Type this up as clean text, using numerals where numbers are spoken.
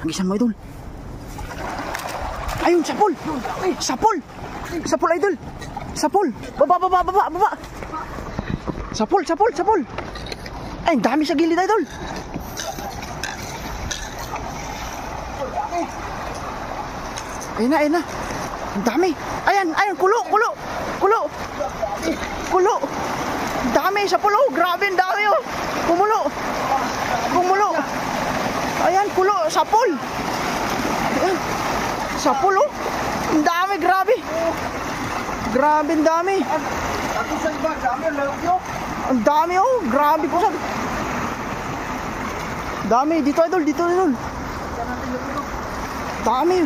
Tagisan mo, idol. Ayun, sapul. Sapul. Sapul, idol. Sapul. Baba. Sapul. Ay, ang dami sa gilid, idol. Ayun na. Ang dami. Ayan, kulo. Ang dami, sapul, oh. Grabe, ang dami, oh. Kumulo. Ayan, kulo, sapul. Ayan. Sapul, oh. Ang dami, grabe. Grabe, ang dami. Ang dami, oh. Grabe po sa... Dami, dito, idol. Dami.